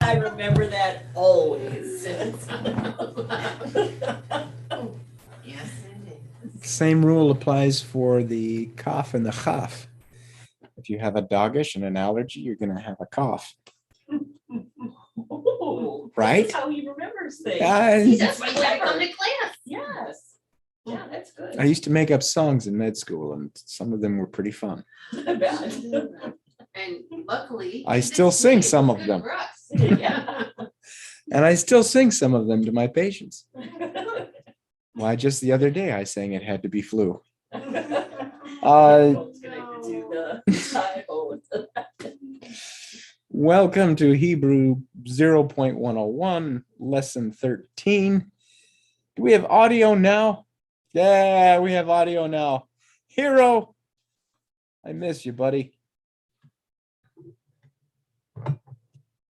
I remember that always. Yes. Same rule applies for the cough and the chaf. If you have a doggish and an allergy, you're going to have a cough. Oh, Right? That's how he remembers things. See, that's why you gotta come to class. Yes. Yeah, that's good. I used to make up songs in med school, and some of them were pretty fun. I bet. And luckily. I still sing some of them. Yeah. And I still sing some of them to my patients. Why, just the other day I sang It Had to Be Flu. Welcome to Hebrew 0.101, lesson 13. Do we have audio now? Yeah, we have audio now. Hero, I miss you, buddy.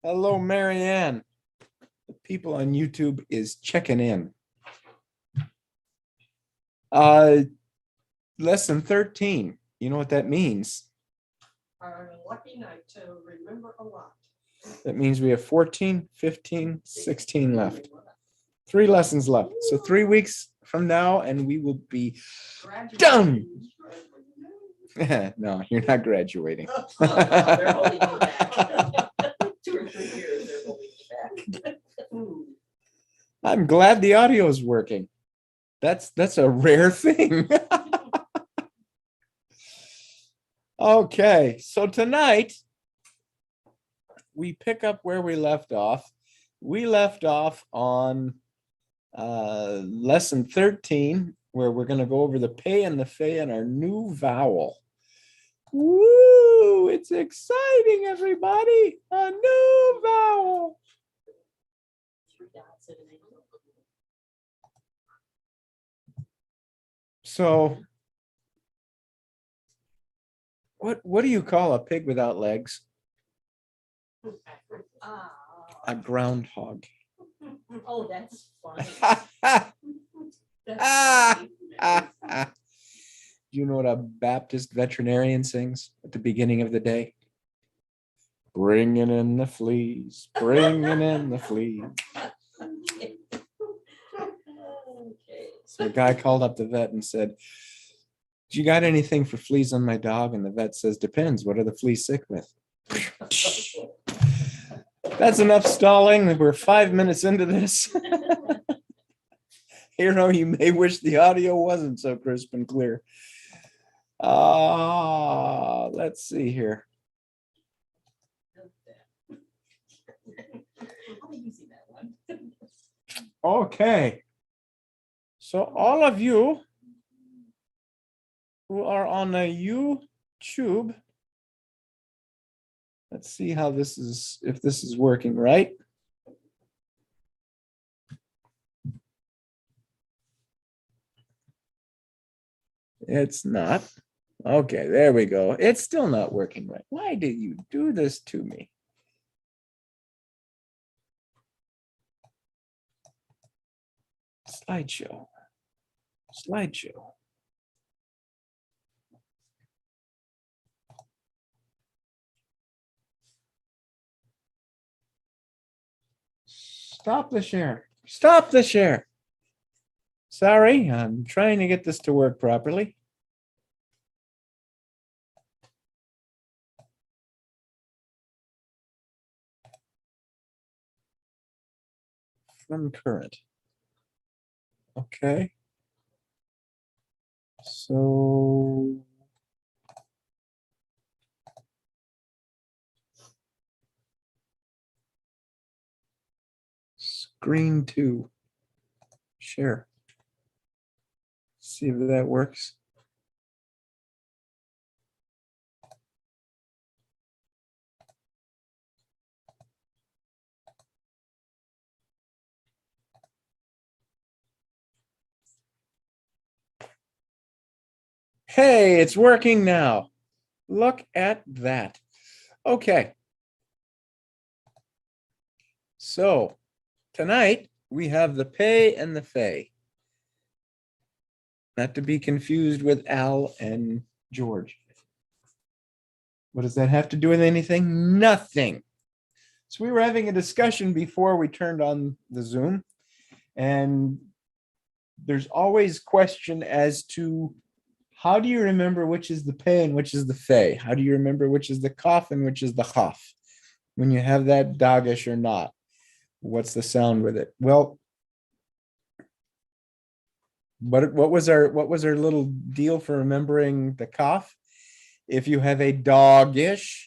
Hello, Marianne. The people on YouTube is checking in. Lesson 13. You know what that means? Our lucky night to remember a lot. That means we have 14, 15, 16 left. 3 lessons left. So 3 weeks from now, and we will be done. No, you're not graduating. They're holding you back. 2 or 3 years, they're holding you back. I'm glad the audio is working. That's a rare thing. Okay, so tonight we pick up where we left off. We left off on lesson 13, where we're going to go over the pay and the fey and our new vowel. Woo! It's exciting, everybody! A new vowel. 3 dots in an angle. So, what do you call a pig without legs? A groundhog. Oh, that's funny. Ah. Do you know what a Baptist veterinarian sings at the beginning of the day? Bringing in the fleas, bringing in the fleas. Okay. So a guy called up the vet and said, "Do you got anything for fleas on my dog?" And the vet says, "Depends. What are the fleas sick with?" That's enough stalling. We're 5 minutes into this. Hero, you may wish the audio wasn't so crisp and clear. Let's see here. I'll be using that one. Okay. So all of you who are on a YouTube, let's see how this is, if this is working right. It's not. Okay, there we go. It's still not working right. Why did you do this to me? Slideshow. Slideshow. Stop the share. Stop the share. Sorry, I'm trying to get this to work properly. From current. Okay. So screen 2. Share. See if that works. Hey, it's working now. Look at that. Okay. So tonight we have the pay and the fey. Not to be confused with Al and George. What does that have to do with anything? Nothing. So we were having a discussion before we turned on the Zoom, and there's always question as to how do you remember which is the pei and which is the fei? How do you remember which is the kaf and which is the chaf? When you have that dagish or not? What's the sound with it? Well, what was our little deal for remembering the kaf? If you have a dogish,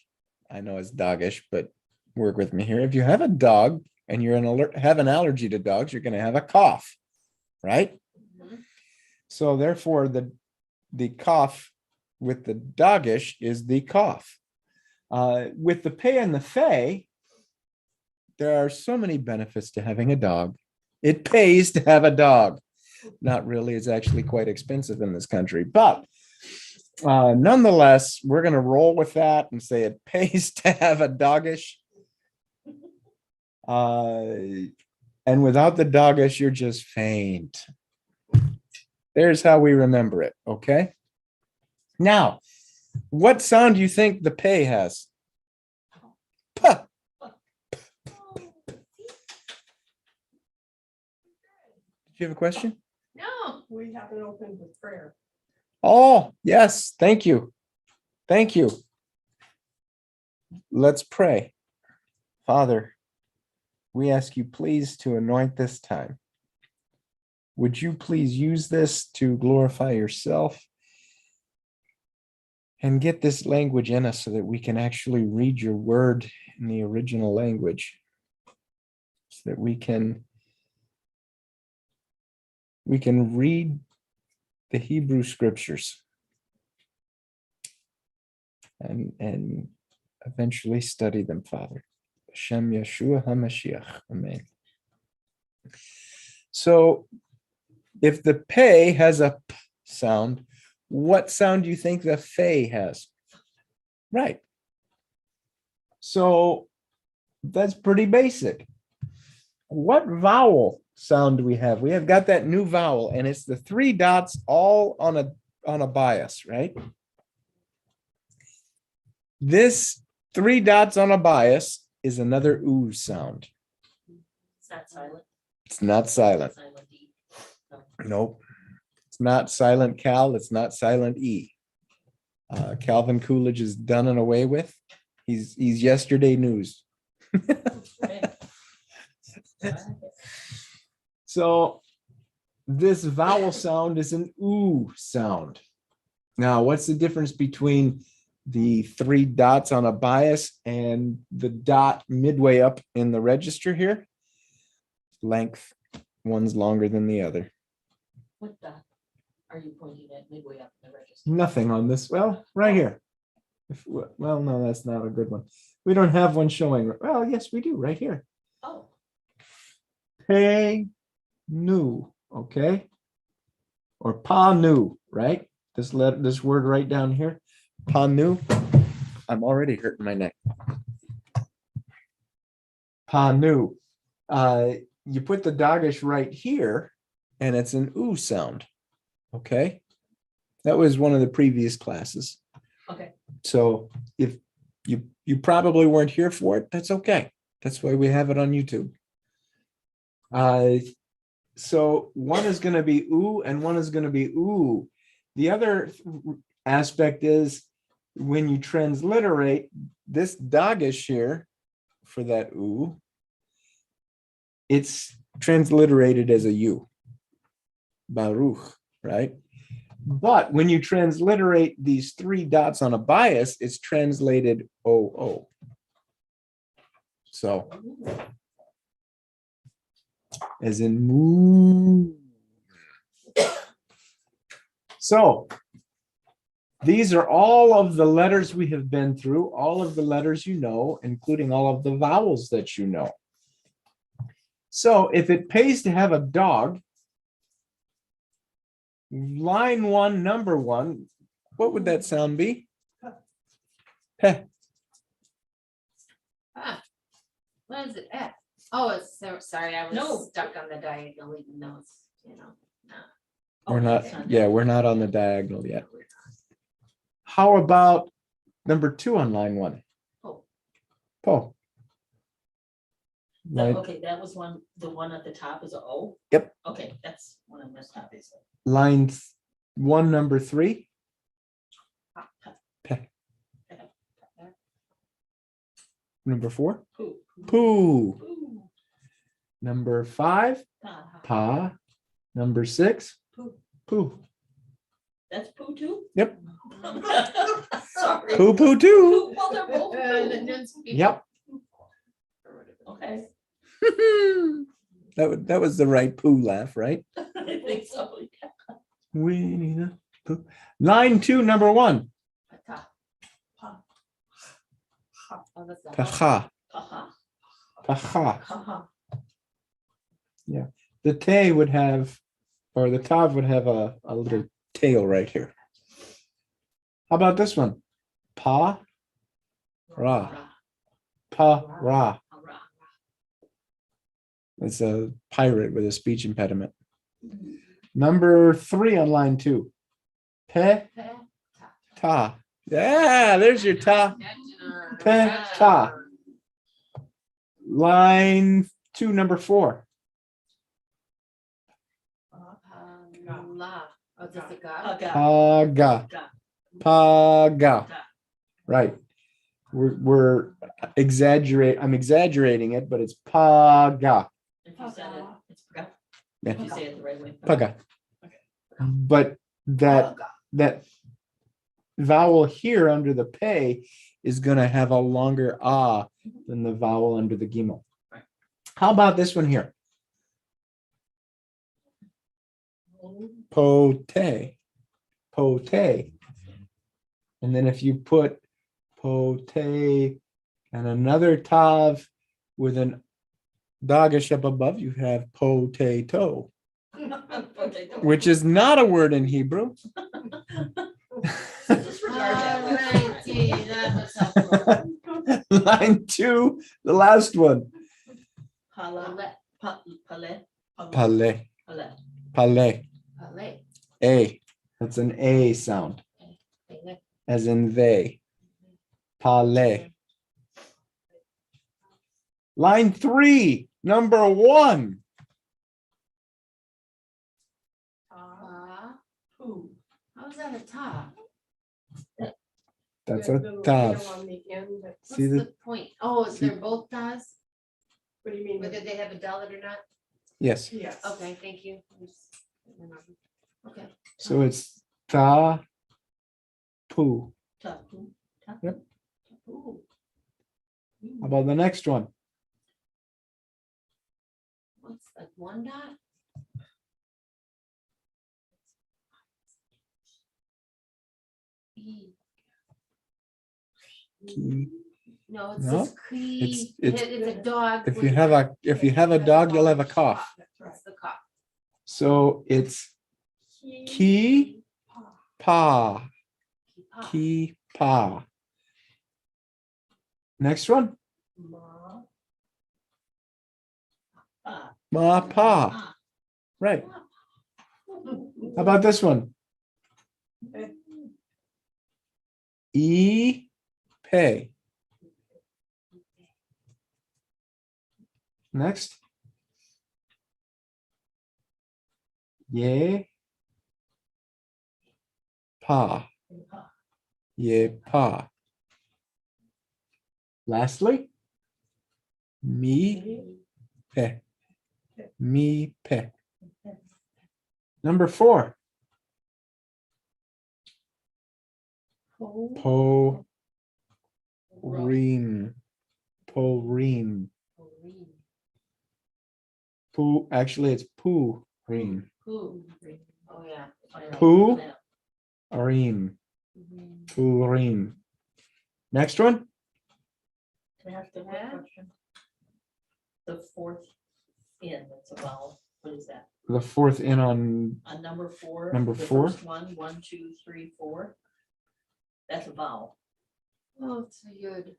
I know it's dogish, but work with me here. If you have a dog and you're have an allergy to dogs, you're going to have a cough, right? Mhm. So therefore, the cough with the dogish is the cough. With the pei and the fei, there are so many benefits to having a dog. It pays to have a dog. Not really, it's actually quite expensive in this country, but nonetheless, we're going to roll with that and say it pays to have a dogish. And without the dogish, you're just faint. There's how we remember it, okay? Now, what sound do you think the pei has? Puh. Did you have a question? No. We haven't opened with prayer. Oh, yes. Thank you. Thank you. Let's pray. Father, we ask you please to anoint this time. Would you please use this to glorify yourself and get this language in us so that we can actually read your word in the original language, so that we can read the Hebrew scriptures and eventually study them, Father. Hashem Yeshua HaMashiach. Amen. So if the pei has a p sound, what sound do you think the fei has? Right. So that's pretty basic. What vowel sound do we have? We have got that new vowel, and it's the 3 dots all on a bias, right? This 3 dots on a bias is another oo sound. It's not silent. It's not silent. Silent E. No. Nope. It's not silent Cal. It's not silent E. Calvin Coolidge is done and away with. He's yesterday news. Okay. So this vowel sound is an oo sound. Now, what's the difference between the 3 dots on a bias and the dot midway up in the register here? Length. One's longer than the other. What dot are you pointing at midway up in the register? Nothing on this. Well, right here. Well, no, that's not a good one. We don't have one showing. Well, yes, we do right here. Oh, Pei nu, okay? Or pa nu, right? This word right down here. Pa nu. I'm already hurting my neck. Pa nu. You put the dogish right here, and it's an oo sound. Okay. That was one of the previous classes. okay. So if you probably weren't here for it, that's okay. That's why we have it on YouTube. So one is going to be oo and one is going to be oo. The other aspect is when you transliterate this dogish here for that oo, it's transliterated as a u. Baruch, right? But when you transliterate these 3 dots on a bias, it's translated o. So as in moo. So these are all of the letters we have been through, all of the letters you know, including all of the vowels that you know. So if it pays to have a dog, line 1, number 1, what would that sound be? Heh. What is it? F. Oh, it's so sorry. I was No. stuck on the diagonal, even though it's, We're Oh, not, it's yeah, we're not on the diagonal yet. How about number 2 on line 1? Oh. Po. Line, Okay, that was the one at the top is a O? Yep. Okay, that's one I missed, obviously. line 1, number 3. Pe. Number 4. Poo. Poo. Poo. Number 5. Ah, Pa. Number 6. Poo. Poo. That's poo too? Yep. Sorry. Poo poo too. Well, they're both poo. Yep. Okay, That was the right poo laugh, right? I think so. Winnie the Pooh. Line 2, number 1. Pata. Oh, that's the Pacha. Haha, Pacha. haha. The te would have, or the tav would have a little tail right here. How about this one? Pa, ra. Pa, ra. Hurrah. It's a pirate with a speech impediment. Number 3 on line 2. Pe, ta. Yeah, there's your ta. Pe, ta. Line 2, number 4. La. Oh, just a ga. Haga. Paga. Ga. Paga. Ga. Right. We're I'm exaggerating it, but it's paga. If you said it, it's paga. Yeah. If you say it the right way. Paga. Okay. But that vowel here under the pay is going to have a longer ah than the vowel under the gimel. Right. How about this one here? Pote. Pote. And then if you put pote and another tav with an dagesh up above, you have potato, Potato. which is not a word in Hebrew. Disregard that one. Alrighty, that was helpful. Line 2, the last one. Pala. Pale. Pale. Pale. Pale. Pale. Pale. A. That's an A sound, Pale. as in they. Pale. Line 3, number 1. Pa. Poo. How is that a ta? That's That a little tav. tail on the end that- What's See the the, point? Oh, see- they're both tas, What do you mean? whether they have a dalet or not? yes. Yes. Okay, thank you. I just didn't remember. Okay. So it's ta, pu. Tapu. Tapu. Yep. Tapu. How about the next one? What's like one dot? E. Key. No, it's No, just key. it's- It's a dog. If with you have a dog, you'll have a cough. That's right. It's the cough. So it's Key. pa, Key pa. key pa. Next one, Ma. Ah. ma pa. Ah. Right. How about this one? E pay. Next. Ye pa. Ye pa. Lastly, me pe. Me pe. Number 4. Po reem. Po reem. Poo. Actually, it's poo reem. Poo. Oh, yeah. Poo reem. Mhm. Poo reem. Next one. Can I ask a quick Yeah. question? The fourth in, that's a vowel, what is that? The 4th in on On number 4? Number the 4? first one, 1, 2, 3, 4. That's a vowel. Oh, it's a yud.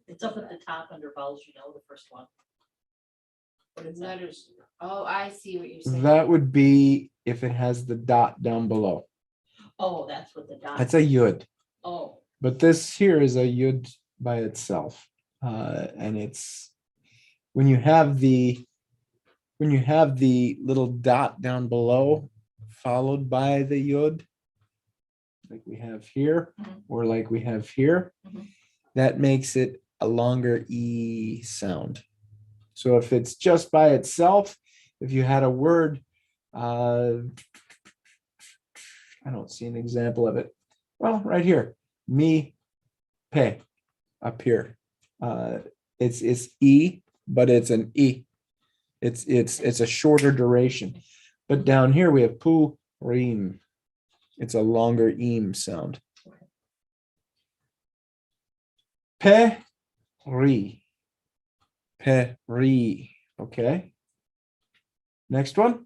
It's up at the top under vowels, you know, the first one. What is that? Letters. Oh, I see what you're saying. that would be if it has the dot down below. Oh, that's what the dot. That's a yud. Oh, But this here is a yud by itself. And it's when you have the little dot down below, followed by the yod, like we have here, or like we have here, Mhm. that makes it a longer E sound. So if it's just by itself, if you had a word, I don't see an example of it. Well, right here, me, pe, up here. It's E, but it's an E. It's a shorter duration. But down here we have pu, reem. It's a longer eem sound. Pe, ri. Pe, ri. Okay. Next one.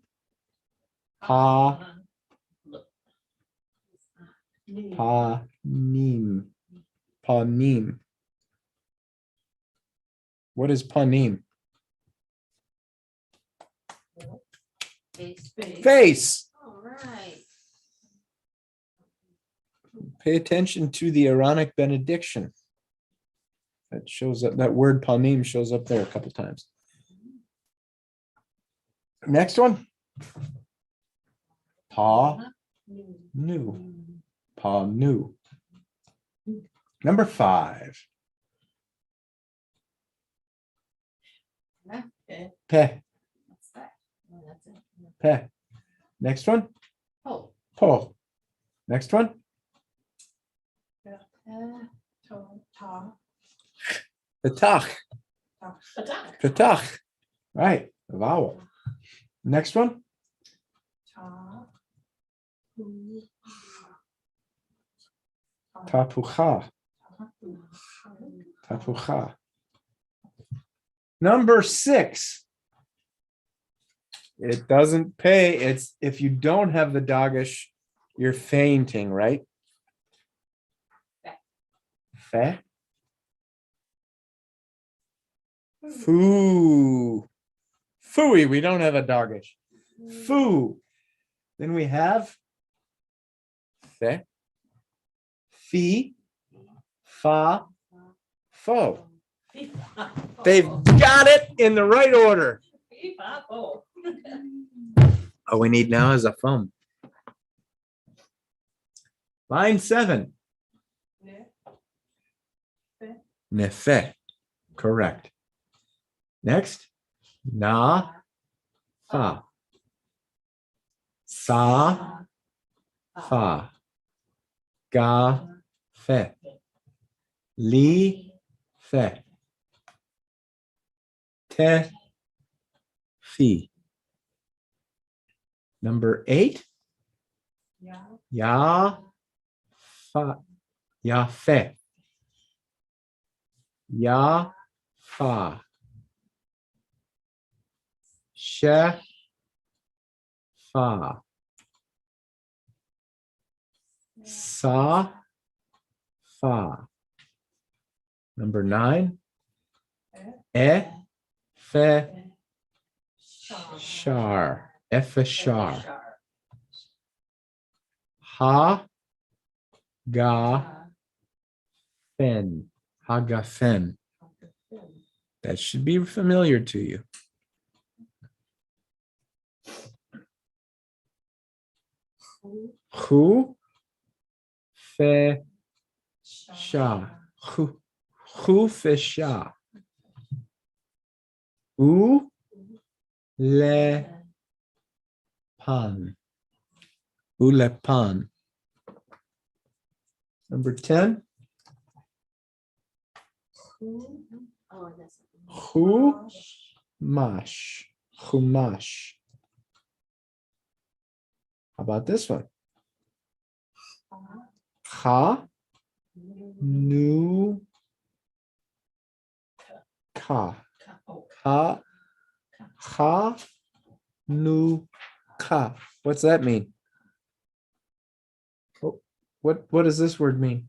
Pa, pa, neem. Pa, neem. What is panim? Face. Face. All right. Pay attention to the Aaronic benediction. That shows up, that word panim shows up there a couple times. Next one. Pa, nu. Pa, nu. Number 5. Okay. Pe, What's that? Oh, that's it. pe. Next one. Oh. Po. Next one. Ta. Petach. Attack. Petach. Right. A vowel. Next one. Ta. Tapucha. Tapucha. Number 6. It doesn't pay. It's if you don't have the dagish, you're fainting, right? Fe. Foo. Fooey. We don't have a dagish. Foo. Then we have fe, fi, fa, fo. They've got it in the right order. Oh. All we need now is a thumb. Line 7. Nefe. Correct. Next. Na, fa. Sa, fa. Ga, fe. Li, fe. Te, fi. Number 8. Ya, fa. Ya, fe. Ya, fa. She, fa. Sa, fa. Number 9. E, fe, shar. Efeshar. Ha, ga, fen. Hagafen. That should be familiar to you. Hu, fe, sha. Hu, fe, sha. U, le, pan. Ulepan. Number 10. Oh, that's. Chumash. Chumash. How about this one? Ha, nu, ka. Ha, ha, nu, ka. What's that mean? Oh, what does this word mean?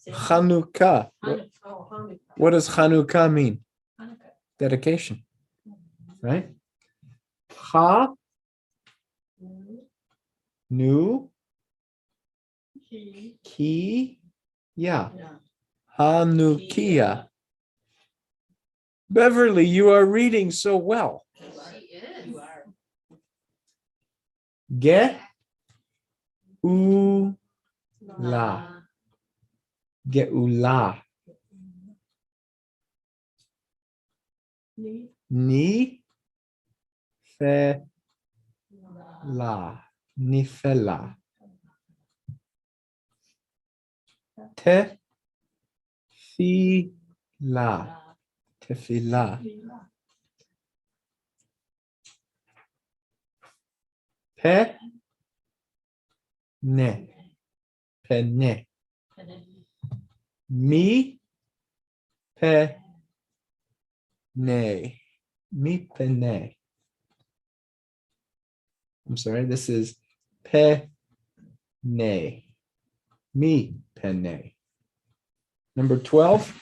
Chanukah. What does Chanukah mean? Dedication, right? Ha, nu, ki, ya. Hanukia. Beverly, you are reading so well. She is. You are. Geula. La. Geula. Ni fe la. Nifela. Te fi la. Tefila. Pe ne. Pene. Mi pe ne. Mi pene. I'm sorry, this is pe ne. Mi pene. Number 12.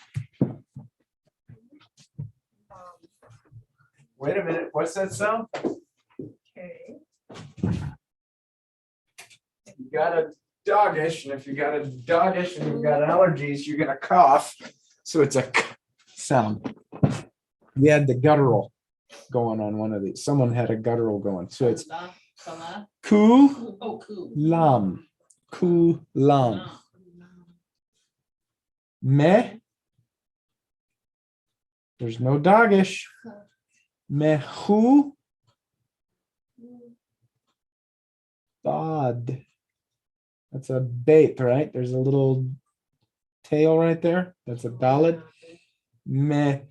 Wait a minute, what's that sound? Okay. You got a doggish, and if you got a doggish and you've got allergies, you're gonna cough. So it's a k sound. We had the guttural going on one of these. Someone had a guttural going. So it's ku Oh, cool. lam. Ku lam. Me. There's no doggish. Mehu. Bod. That's a bait, right? There's a little tail right there. That's a dalet. Mehubad.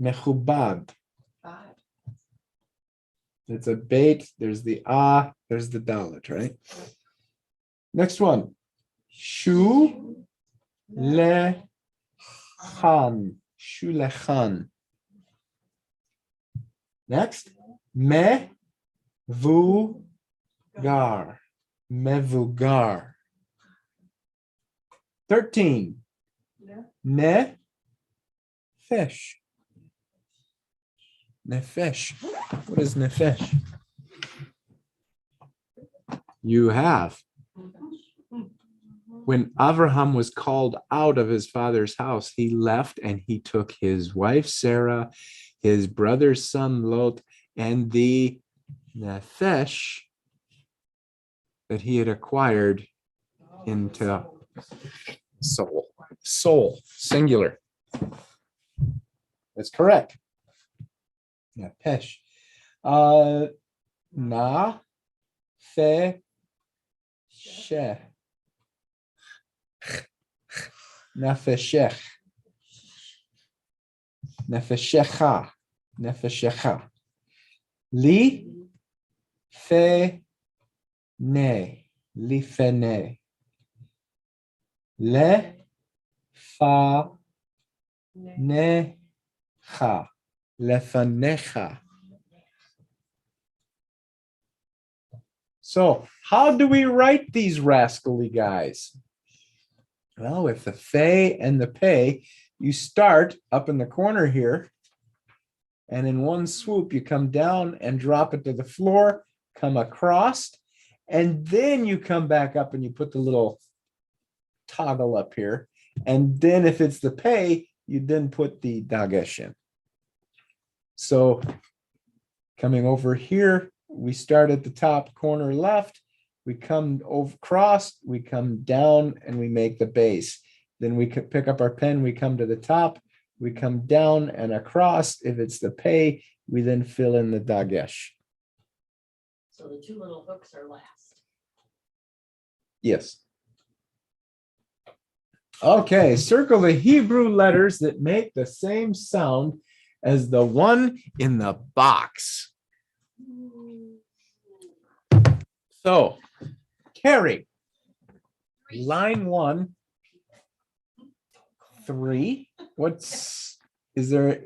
Mehubad. It's a bait. There's the there's the dalet, right? Next one. Shu lechan. Shu lechan. Next. Me vu gar. Mevugar. 13. Ne fish. Nefesh. What is nefesh? You have. When Abraham was called out of his father's house, he left and he took his wife Sarah, his brother's son Lot, and the nefesh that he had acquired into soul. Soul, singular. That's correct. Nefesh. Na fe she. Nefeshech. Nefeshecha. Nefeshecha. Li fe ne. Li fe ne. Le fa necha. Lefanecha. So how do we write these rascally guys? Well, with the fe and the pay, you start up in the corner here, and in one swoop, you come down and drop it to the floor, come across, and then you come back up and you put the little toggle up here. And then if it's the pay, you then put the dagesh in. So coming over here, we start at the top corner left, we come over across, we come down, and we make the base. Then we could pick up our pen, we come to the top, we come down and across. If it's the pay, we then fill in the dagesh. So the two little hooks are last. Yes. Okay, circle the Hebrew letters that make the same sound as the one in the box. So, Carrie, line 1, 3. Is there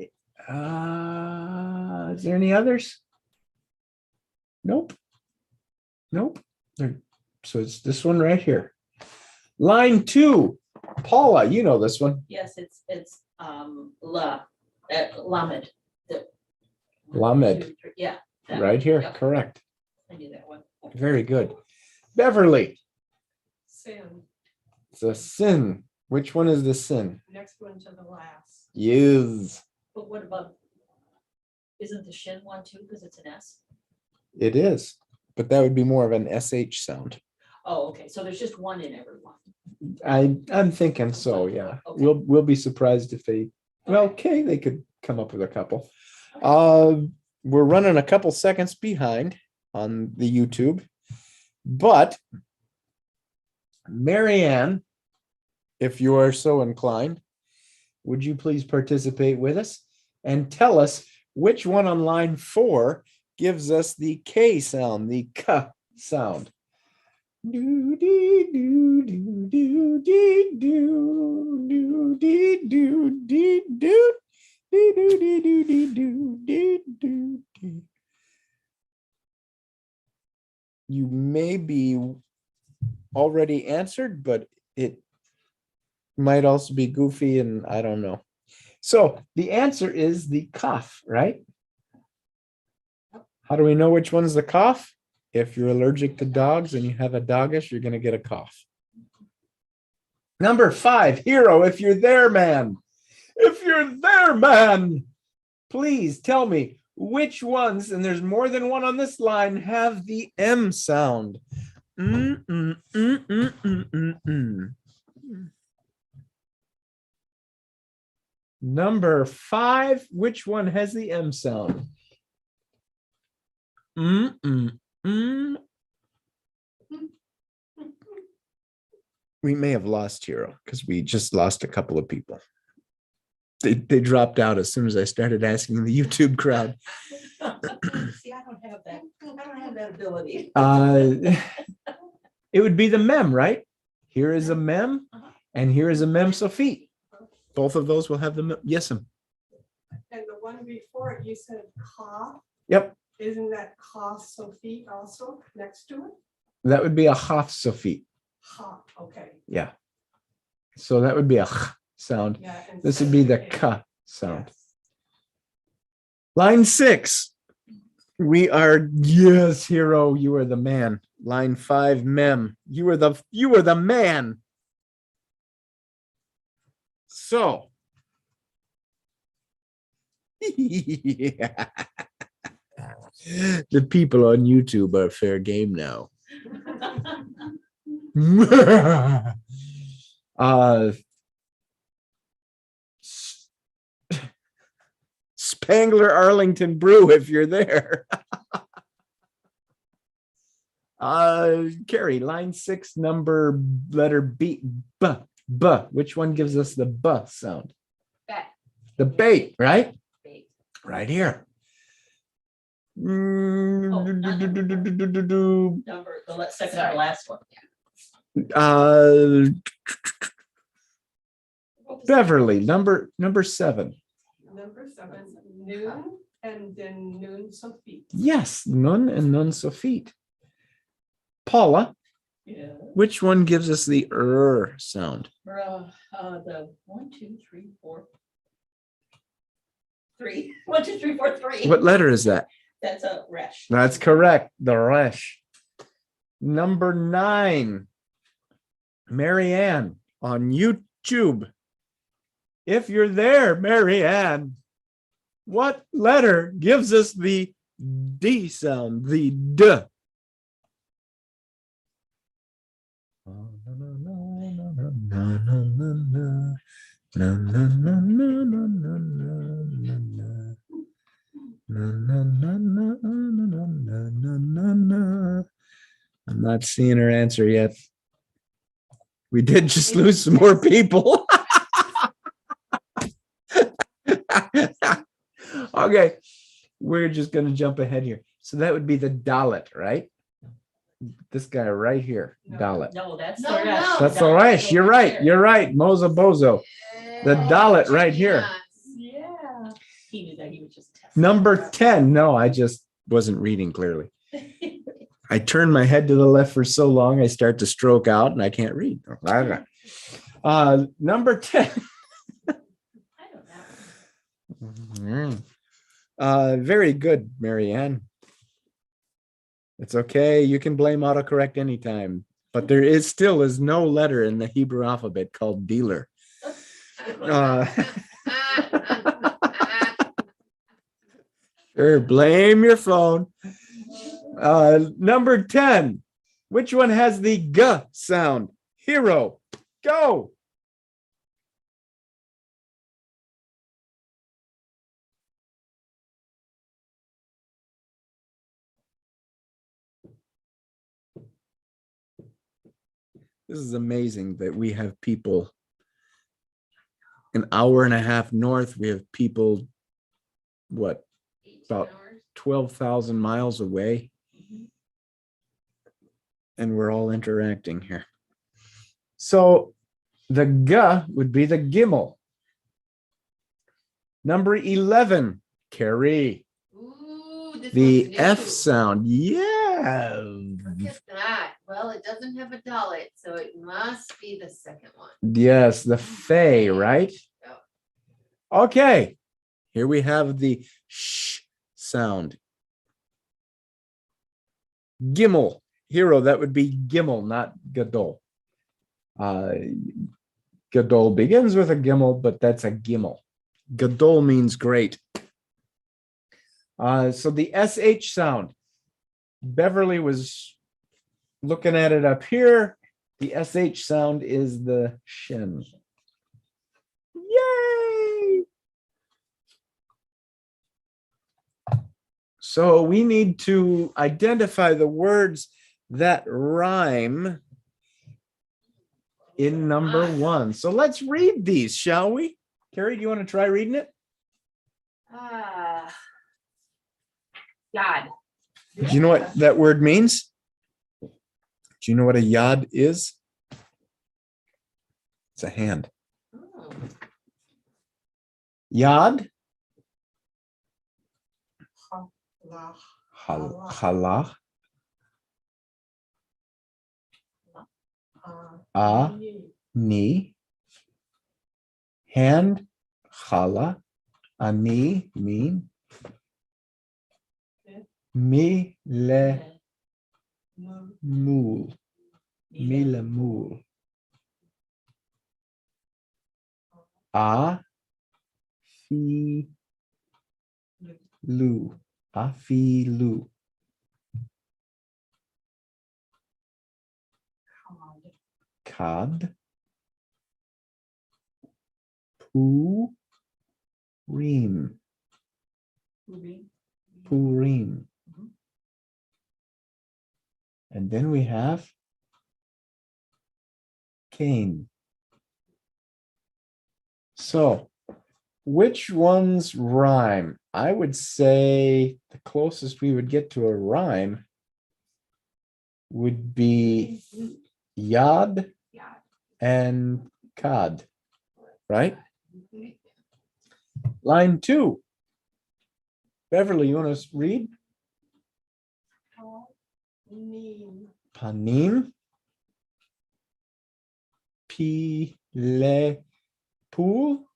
any others? Nope. So it's this one right here. Line 2, Paula, you know this one. Yes, it's lamed. Lamed. Yeah. that Right one. here, Yep, correct. I knew that one. Very good. Beverly, Sin. It's a sin. Which one is the sin? Next one to the last. Yes, But what about, isn't the shin one too, because it's an S? it is. But that would be more of an SH sound. Oh, okay, so there's just one in every one. I'm thinking so, yeah. Okay. We'll be surprised if they, well, okay, they could come up with a couple. We're running a couple seconds behind on the YouTube, but Marianne, if you are so inclined, would you please participate with us and tell us which one on line 4 gives us the K sound, the K sound? Do, dee, do, do, do, dee, do, do, dee, do, dee, do, dee, do, dee, do, dee, do, dee, do, dee. You may be already answered, but it might also be goofy and I don't know. So the answer is the cough, right? How do we know which one's the cough? If you're allergic to dogs and you have a doggish, you're going to get a cough. Number 5, Hero, if you're there, man. If you're there, man, please tell me which ones, and there's more than one on this line, have the M sound. Number 5, which one has the M sound? We may have lost Hero because we just lost a couple of people. They dropped out as soon as I started asking the YouTube crowd. See, I don't have that. I don't have that ability. It would be the mem, right? Here is a mem, and here is a mem Sophie. Both of those will have the mem. Yes, ma'am. And the one before it, you said cough. Yep, Isn't that cough Sophie also next to it? that would be a Hof Sophie. Ha, okay. Yeah. So that would be a ch sound. Yeah. and This would be the Sophie, k sound. yes. Line 6. We are, yes, Hero, you are the man. Line 5, mem. You are the man. So the people on YouTube are fair game now. Spangler Arlington Brew, if you're there. Carrie, line 6, number letter B. B. Which one gives us the B sound? Bet. The bait, right? Bait. Right here. Number, the second to last one. Beverly, number 7. Number 7, noon, and then noon Sophie. Yes, Nun and Nun Sophie. Paula, Yeah. which one gives us the sound? The 1, 2, 3, 4. 3. 1, 2, 3, 4, 3. What letter is that? That's a resh. That's correct. The resh. Number 9. Marianne on YouTube. If you're there, Marianne, what letter gives us the D sound, the D? I'm not seeing her answer yet. We did just lose some more people. Okay, we're just going to jump ahead here. So that would be the Dalet, right? This guy right here, No. Dalet. No, that's No, the resh. no. That's all right. You're right. You're right. Moza Bozo. The Dalet right here. Yeah. He knew that. He was just testing. Number 10. No, I just wasn't reading clearly. I turn my head to the left for so long, I start to stroke out and I can't read. Number 10. I don't know. Very good, Marianne. It's okay. You can blame autocorrect anytime. but there is no letter in the Hebrew alphabet called dealer. Sure, blame your phone. Number 10. Which one has the G sound? Hero. Go. This is amazing that we have people an hour and a half north. We have people, what, 18 about hours. 12,000 miles away. And we're all interacting here. So the G would be the Gimel. Number 11, Carrie. Ooh, this The one's F new. sound. Yeah. Look at that. Well, it doesn't have a dalet, so it must be the second one. Yes, the Fe, right? Yep. Okay. Here we have the sh sound. Gimel. Hero, that would be Gimel, not Gadol. Gadol begins with a Gimel, but that's a Gimel. Gadol means great. So the SH sound. Beverly was looking at it up here. The SH sound is the shin. Yay! So we need to identify the words that rhyme in number 1. So let's read these, shall we? Carrie, do you want to try reading it? God. Do you know what that word means? Do you know what a yad is? It's a hand. Oh. Yad, Allah, halach, a, ni, hand, chala, ani, mean, mi, le, mul, mi, le, mul, a, fi, lu, a, fi, lu, kad, pu, rim, purim. And then we have Cain. So, which ones rhyme? I would say the closest we would get to a rhyme would be Yad and Kad, right? Line 2. Beverly, you want to read? Panim, pi, le, pu,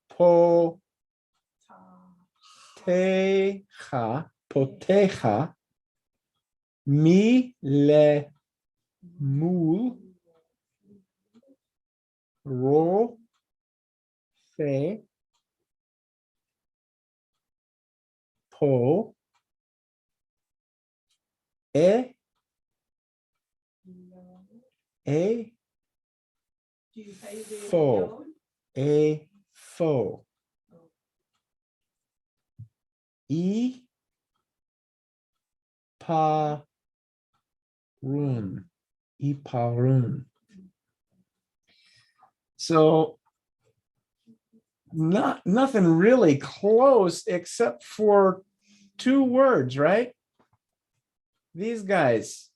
po, techa, potecha, mi, le, mul, ro, fe, po, e, fo, e, fo, e, pa, run, e, pa, run. So nothing really close except for 2 words, right? These guys,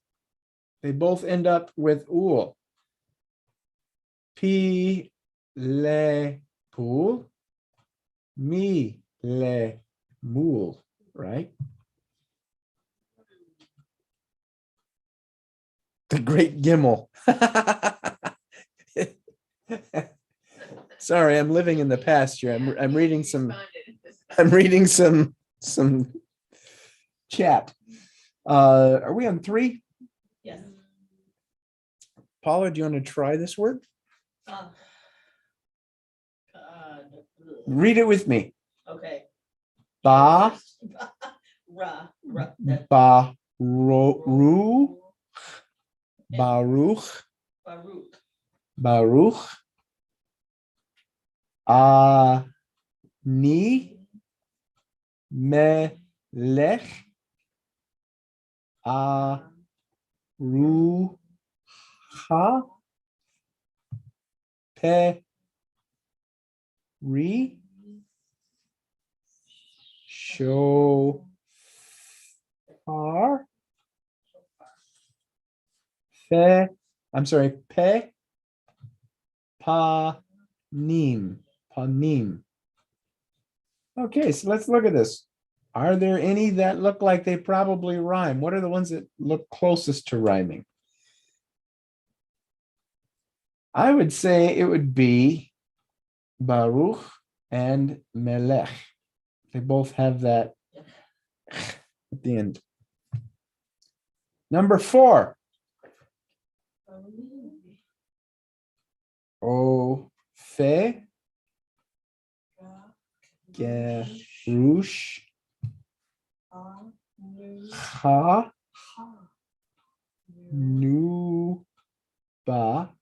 they both end up with ul. Pi, le, pul, mi, le, mul, right? The great Gimel. Sorry, I'm living in the past here. I'm reading some chat. Are we on 3? Yes. Paula, do you want to try this word? God. Read it with me. Okay. Ba, Ra. That- ba, ru, baruch, Baruch. baruch, ni, melech, rucha, peri, shofar, I'm sorry, panim, panim. Okay, so let's look at this. Are there any that look like they probably rhyme? What are the ones that look closest to rhyming? I would say it would be Baruch and Melech. They both have that at the end. Number 4. Ofe, Gerush, Ha, Nu, Ba.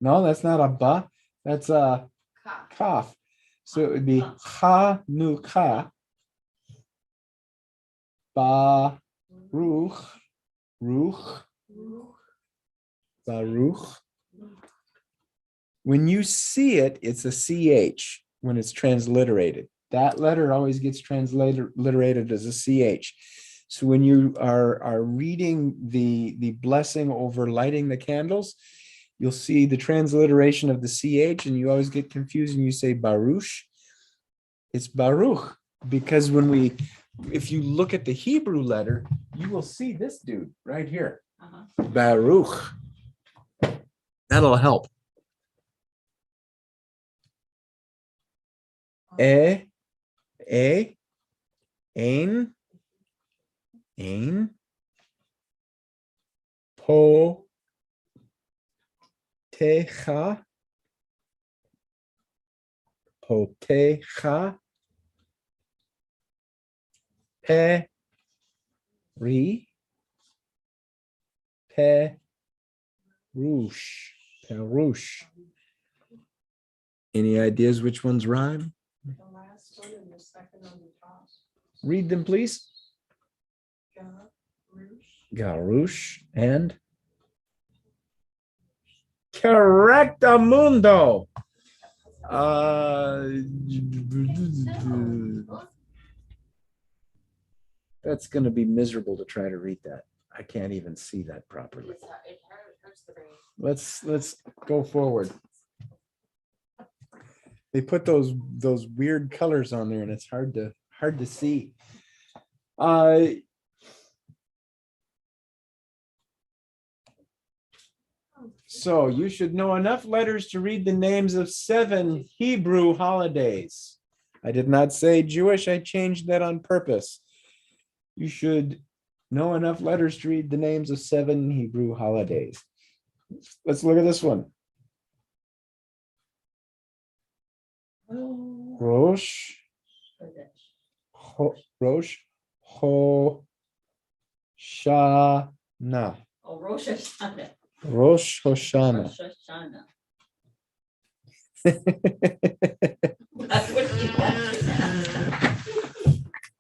No, that's not a ba. That's a Ka. kaf. So it would be Ha, Nu, Ka, Ba, Ruch, Ruch, Baruch. When you see it, it's a CH when it's transliterated. That letter always gets transliterated as a CH. So when you are reading the blessing over lighting the candles, you'll see the transliteration of the CH and you always get confused and you say Baruch. It's Baruch because if you look at the Hebrew letter, you will see this dude right here. Baruch. That'll help. Ein, po, techa, potecha, peri, perush. Any ideas which ones rhyme? The last one and the second on the top. Read them, please. Garush and correctamundo. That's going to be miserable to try to read that. I can't even see that properly. It hurts the brain. Let's go forward. They put those weird colors on there and it's hard to see. So you should know enough letters to read the names of 7 Hebrew holidays. I did not say Jewish. I changed that on purpose. You should know enough letters to read the names of 7 Hebrew holidays. Let's look at this one. Rosh Hoshana. Oh, Rosh Hashanah. Rosh Hoshana. Rosh Hashanah. That's what he wants.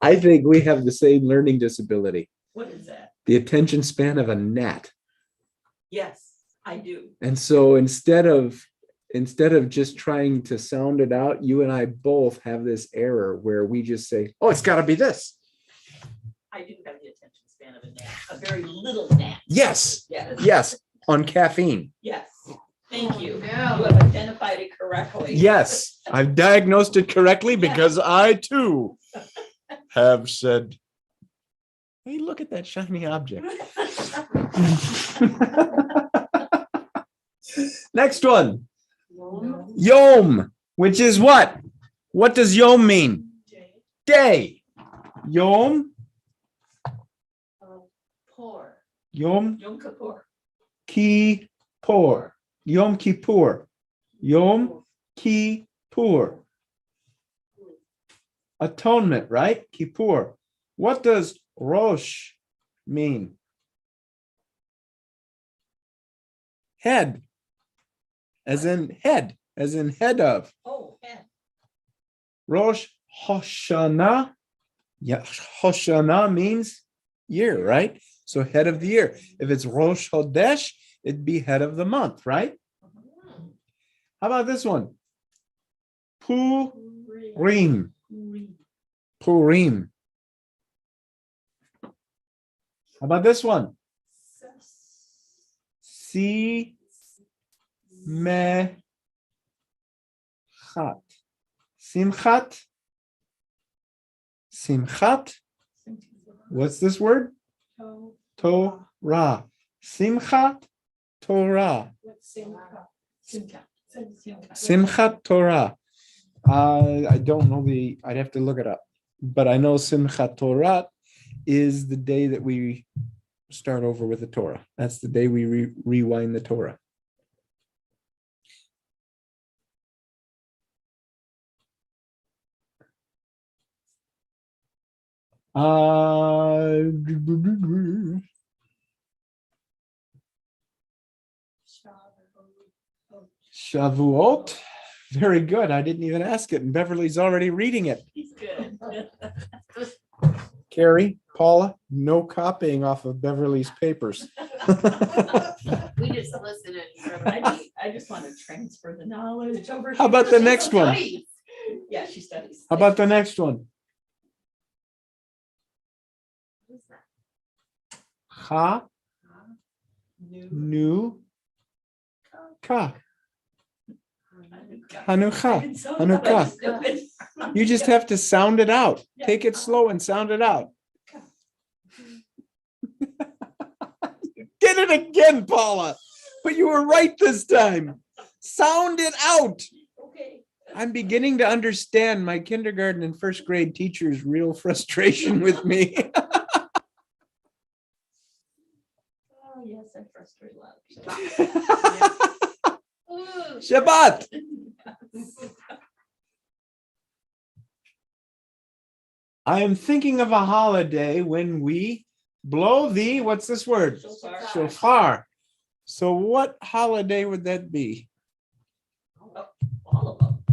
I think we have the same learning disability. What is that? The attention span of a gnat. Yes, I do. And so instead of just trying to sound it out, you and I both have this error where we just say, oh, it's got to be this. I do have the attention span of a gnat, a very little gnat. Yes. Yes. Yes. On caffeine. Yes. Thank you. No. You have identified it correctly. Yes. I've diagnosed it correctly because I too have said, hey, look at that shiny object. Next one. Yom, which is what? What does Yom mean? Day. Yom. Poor. Yom Yom Kippur. Kippur. Yom Kippur. Yom Kippur. Atonement, right? Kippur. What does Rosh mean? Head. As in head. As in head of. Oh, yeah. Rosh Hashanah. Yeah, Hashanah means year, right? So head of the year. If it's Rosh Chodesh, it'd be head of the month, right? How about this one? Purim. Purim. How about this one? Simechat. Simchat. Simchat. What's this word? Torah. Simchat Torah. Simchat Torah. I don't know I'd have to look it up. But I know Simchat Torah is the day that we start over with the Torah. That's the day we rewind the Torah. Shavuot. Very good. I didn't even ask it, and Beverly's already reading it. He's good. Carrie, Paula, no copying off of Beverly's papers. We just listen I just want to transfer the knowledge over. How about the next one? Yeah, she studies. How about the next one? Ha, nu, ka. Hanukkah. Hanukkah. You just have to sound it out. Take it slow and sound it out. You did it again, Paula. But you were right this time. Sound it out. Okay. I'm beginning to understand my kindergarten and first grade teacher's real frustration with me. Oh, yes, I frustrate love. Shabbat. I am thinking of a holiday when we blow the, what's this word? Shofar. Shofar. So what holiday would that be? All of them.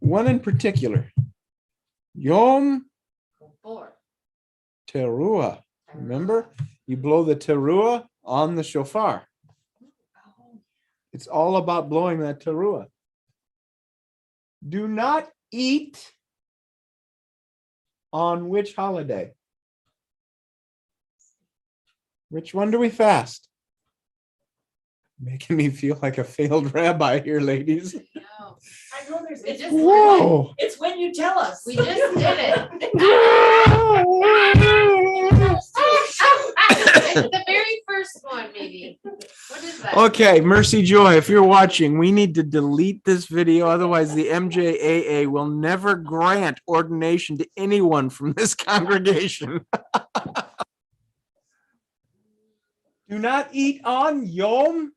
One in particular. Yom Teruah. Remember? You blow the teruah on the shofar. It's all about blowing that teruah. Do not eat on which holiday? Which one do we fast? Making me feel like a failed rabbi here, ladies. No, I know there's. We just- Whoa! It's when you tell us. we just did it. It's the very first one, maybe. What is that? Okay, Mercy Joy, if you're watching, we need to delete this video. Otherwise, the MJAA will never grant ordination to anyone from this congregation. Do not eat on Yom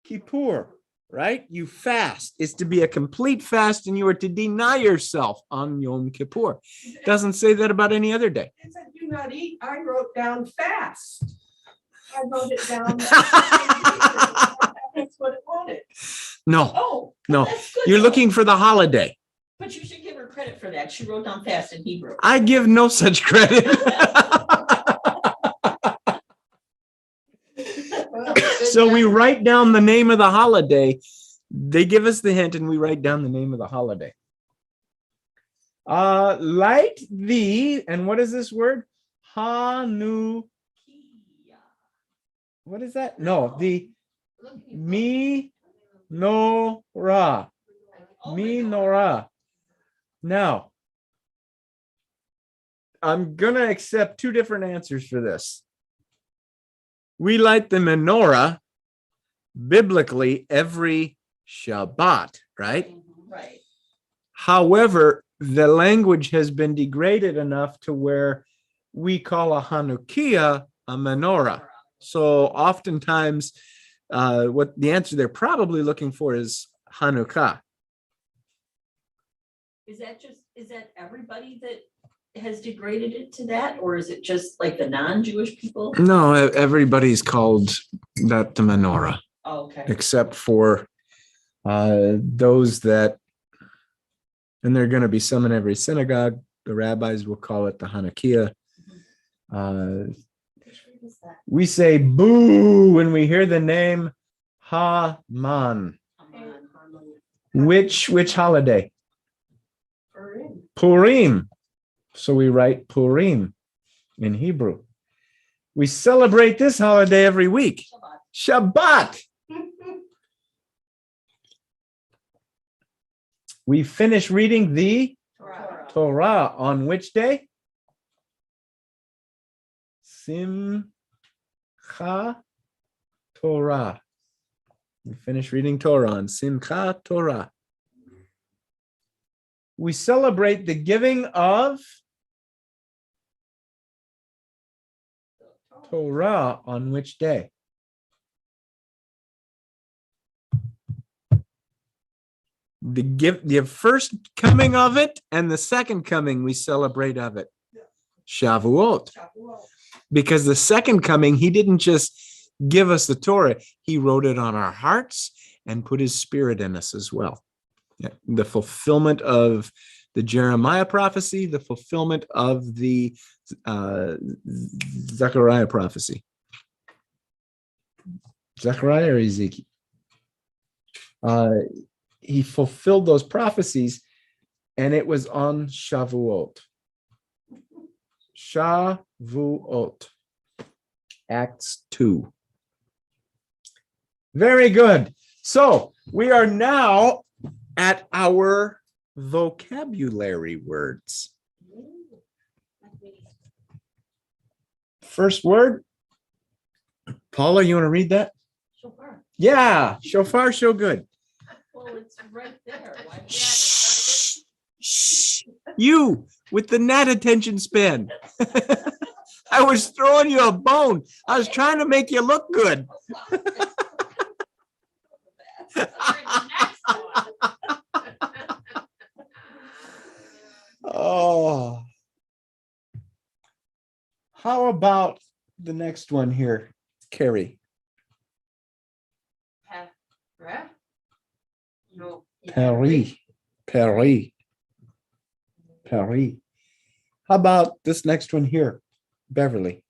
Kippur, right? You fast. It's to be a complete fast, and you are to deny yourself on Yom Kippur. Doesn't say that about any other day. It said do not eat. I wrote down fast. I wrote it down. That's what it wanted. No, Oh. no. That's good You're though. looking for the holiday. But you should give her credit for that. She wrote down fast in Hebrew. I give no such credit. So we write down the name of the holiday. They give us the hint and we write down the name of the holiday. Light the, and what is this word? Hanu. What is that? No, the menorah. Menorah. Now, I'm going to accept two different answers for this. We light the menorah biblically every Shabbat, right? Right. However, the language has been degraded enough to where we call a Hanukkah a menorah. So oftentimes, what the answer they're probably looking for is Hanukkah. Is that everybody that has degraded it to that, or is it just like the non-Jewish people? No, everybody's called that the menorah, Oh, okay. except for those that, and there are going to be some in every synagogue. The rabbis will call it the Hanukkah. Which word is that? We say boo when we hear the name Haman. Haman. Which holiday? Purim. Purim. So we write Purim in Hebrew. We celebrate this holiday every week. Shabbat. We finish reading the Torah on which day? Simcha Torah. We finish reading Torah on Simcha Torah. We celebrate the giving of Torah on which day? The first coming of it and the second coming we celebrate of it. Shavuot. Because the second coming, he didn't just give us the Torah, he wrote it on our hearts and put his spirit in us as well. Yeah, the fulfillment of the Jeremiah prophecy, the fulfillment of the Zechariah prophecy. Zechariah or Ezekiel? He fulfilled those prophecies, and it was on Shavuot. Shavuot. Acts 2. Very good. So we are now at our vocabulary words. First word. Paula, you want to read that? Shofar. Yeah, shofar, so good. Well, it's right there. Why? Shh, shh. You with the gnat attention span. I was throwing you a bone. I was trying to make you look good. Oh. How about the next one here, Carrie? No. Paris. Paris. Paris. How about this next one here, Beverly?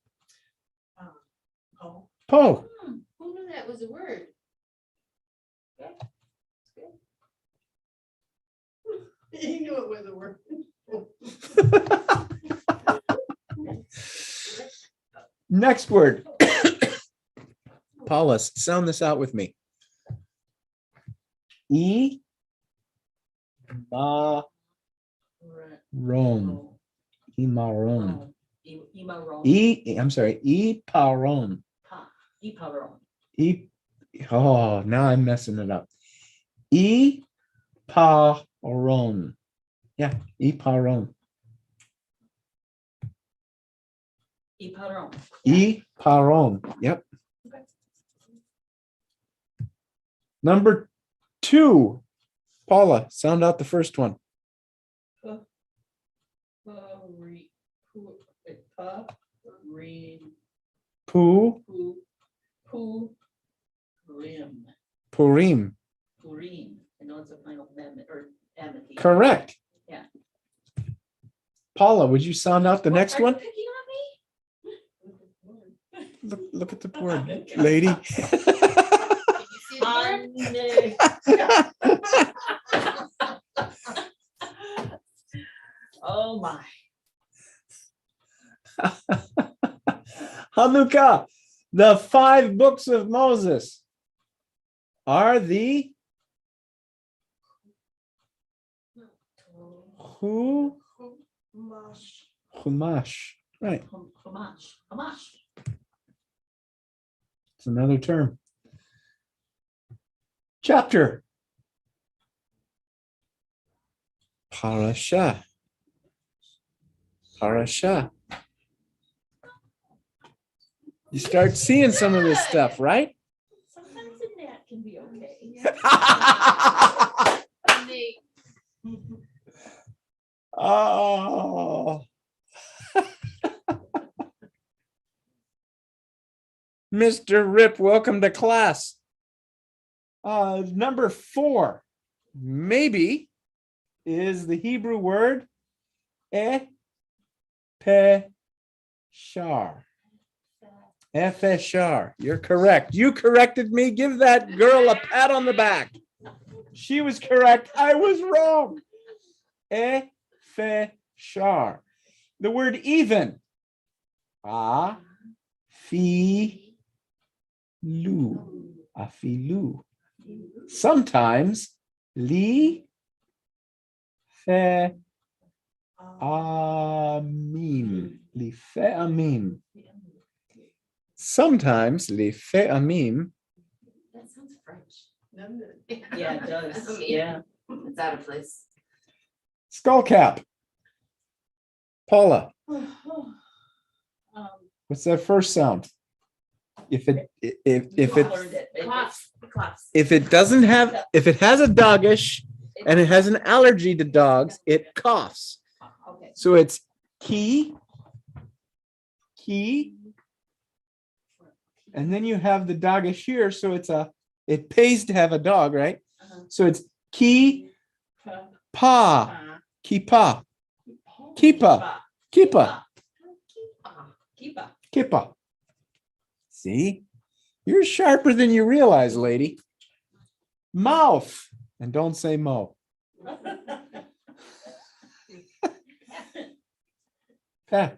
Oh. Po. Who knew that was a word? You knew it was a word. Next word. Paula, sound this out with me. Imaron. Imaron. I'm sorry. Iparon. Iparon. Oh, now I'm messing it up. Iparon. Yeah, Iparon. Iparon. Iparon. Yep. Number 2. Paula, sound out the first one. Purim. Purim. I know it's a final amendment or amity. Correct. Yeah. Paula, would you sound out the next Are you one? picking on me? Look at the board, lady. Did you see the word? Oh my. Hanukkah, the 5 books of Moses are the Chumash. Right. Chumash. It's another term. Chapter. Parasha. Parasha. You start seeing some of this stuff, right? Sometimes a gnat can be okay. And they, Oh. Mr. Rip, welcome to class. Number 4, maybe, is the Hebrew word epeshar. Epeshar. You're correct. You corrected me. Give that girl a pat on the back. She was correct. I was wrong. Epeshar. The word even. Afilu. Sometimes li fe amim. Li fe amim. Sometimes li fe amim. that sounds French. Yeah, it does. I mean, Yeah. It's out of place. Skull cap. Paula, Um, what's that first sound? If it learned it. Coughs. if it doesn't have, if it has a dogish and it has an allergy to dogs, it coughs. Okay. So it's key, and then you have the dogish here. So it pays to have a dog, right? Uh-huh. So it's key, pa, kipa, kipa, kipa, kipa. See, you're sharper than you realize, lady. Mouth, and don't say mo. Pe.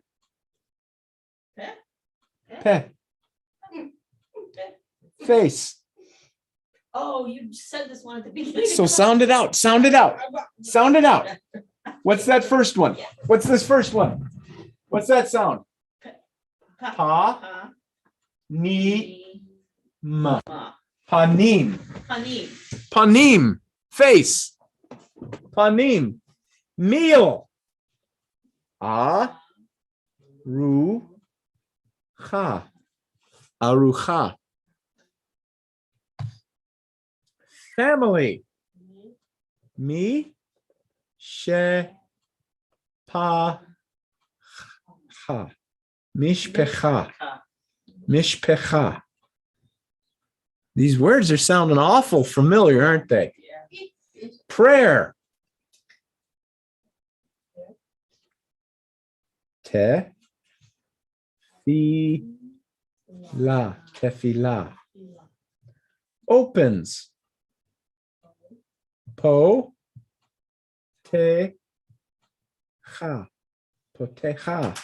Pe. Face. Oh, you said this one at the beginning. So sound it out. Sound it out. Sound it out. What's that first one? What's this first one? What's that sound? Pa, ni, ma. Panim. Honey. Panim. Face. Panim. Meal. Arucha. Arucha. Family. Mi. She. Pa. Ha. Mishpecha. Mishpecha. These words are sounding awful familiar, aren't they? Yeah. Prayer. Te. Fi. La. Tefillah. Opens. Po. Te. Ha. Potecha.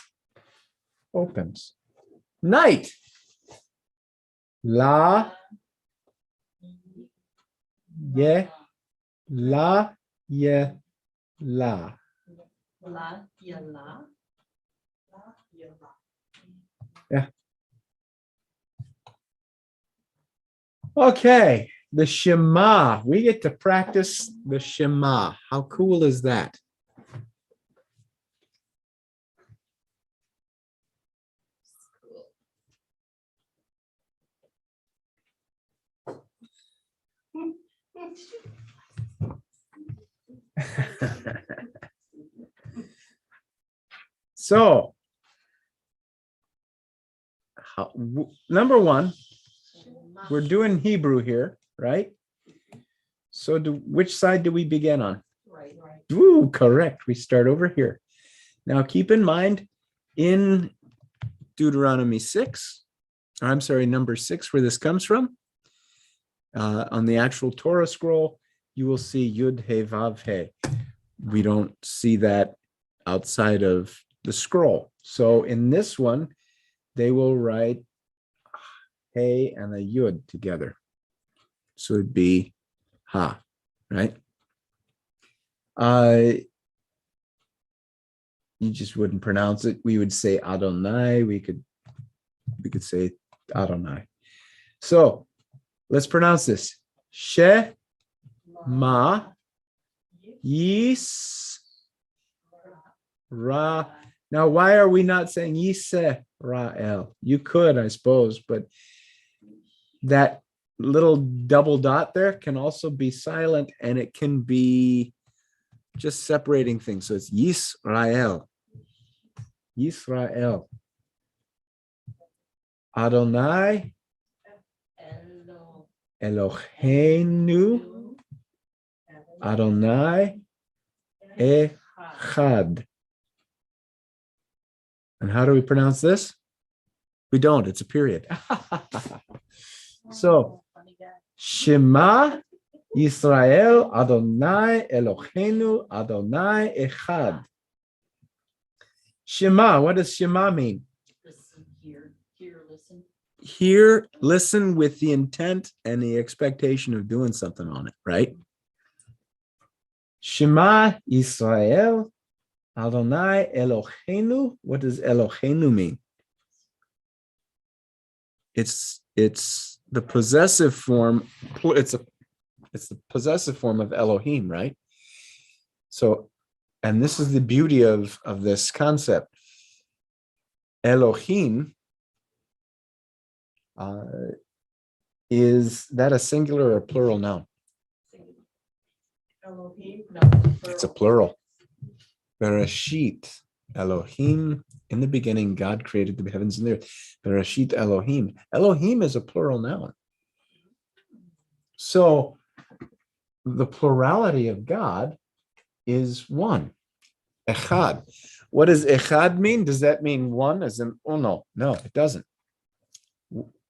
Opens. Night. La. Ye. La. Ye. La. La, ya, la. Yeah. Okay. The Shema. We get to practice the Shema. How cool is that? So, number one, we're doing Hebrew here, right? So which side do we begin on? Right. Ooh, correct. We start over here. Now keep in mind in Deuteronomy 6, or I'm sorry, number 6, where this comes from, on the actual Torah scroll, you will see Yud He Vav He. We don't see that outside of the scroll. So in this one, they will write He and a Yud together. So it'd be Ha, right? You just wouldn't pronounce it. We would say Adonai. We could say Adonai. So let's pronounce this. Shema Yis Ra. Now, why are we not saying Yiseh Yisrael. You could, I suppose, but that little double dot there can also be silent, and it can be just separating things. So it's Yisrael. Yisrael. Adonai Eloheinu Adonai Echad. And how do we pronounce this? We don't, it's a period. So, Shema Yisrael Adonai Eloheinu Adonai Echad. Shema, what does Shema mean? Listen, listen. Hear, listen with the intent and the expectation of doing something on it, right? Shema Yisrael Adonai Eloheinu. What does Eloheinu mean? It's the possessive form. It's the possessive form of Elohim, right? So, and this is the beauty of this concept. Elohim, is that a singular or a plural noun? Elohim, no. It's a plural. Bereshit, Elohim, in the beginning, God created the heavens and the earth. Bereshit Elohim. Elohim is a plural noun. So the plurality of God is one. Echad. What does echad mean? Does that mean one as in uno? No, it doesn't.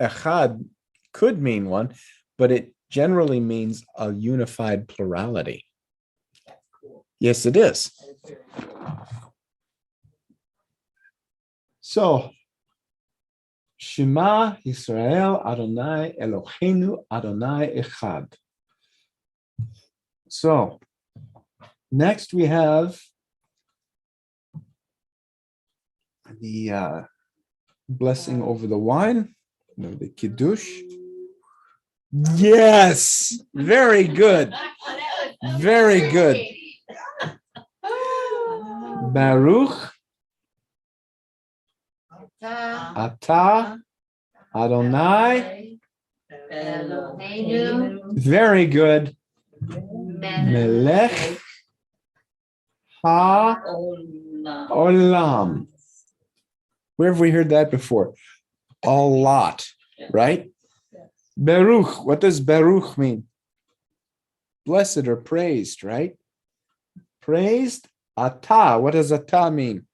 Echad could mean one, but it generally means a unified plurality. Yes, it is. So, Shema Yisrael Adonai Eloheinu Adonai Echad. So, next we have the blessing over the wine, the Kiddush. Yes, very good. Very good. Baruch Atah Adonai. Eloheinu Very good. Melech HaOlam. Where have we heard that before? A lot, right? Baruch. What does Baruch mean? Blessed or praised, right? Praised. Atah. What does Atah mean?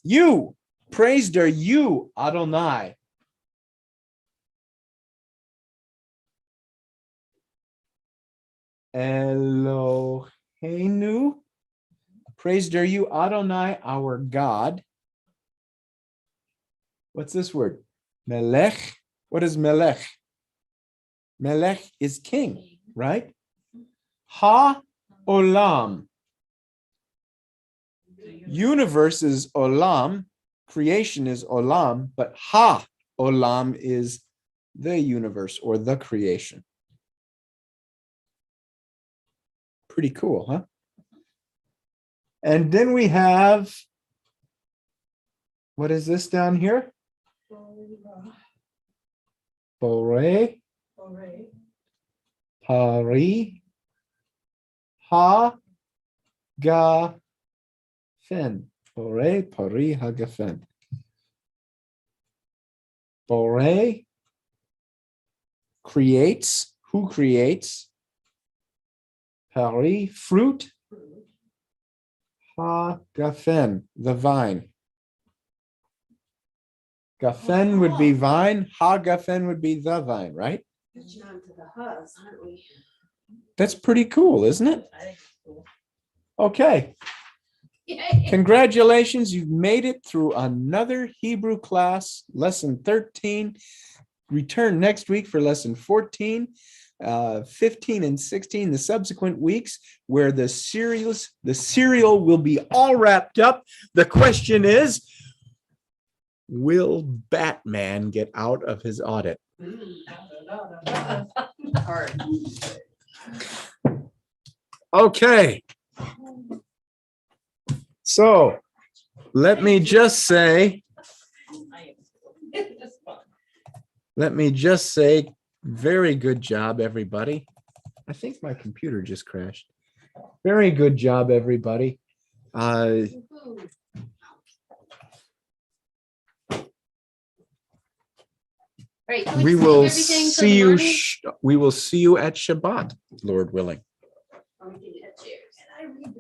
You. Praised are you, Adonai. Eloheinu. Praised are you, Adonai, our God. What's this word? Melech. What is Melech? Melech is king, right? Ha-olam. Universe is olam. Creation is olam, but ha-olam is the universe or the creation. Pretty cool, huh? And then we have, what is this down here? Borei, Pari, Ha, Ga, Fen. Borei, Pari, Ha, Ga, Fen. Borei creates. Who creates? Pari, fruit. Ha, Gafen, the vine. Gafen would be vine. Ha, Gafen would be the vine, right? Getting on to the hus, aren't we? That's pretty cool, isn't it? Okay. Congratulations. You've made it through another Hebrew class, lesson 13. Return next week for lesson 14. 15 and 16, the subsequent weeks, where the cereal will be all wrapped up. The question is, will Batman get out of his audit? Okay. So let me just say let me just say, very good job, everybody. I think my computer just crashed. Very good job, everybody. Woohoo. Right, can We we will save everything till see the you. morning? We will see you at Shabbat, Lord willing. Or we can do that cheers. Can I read this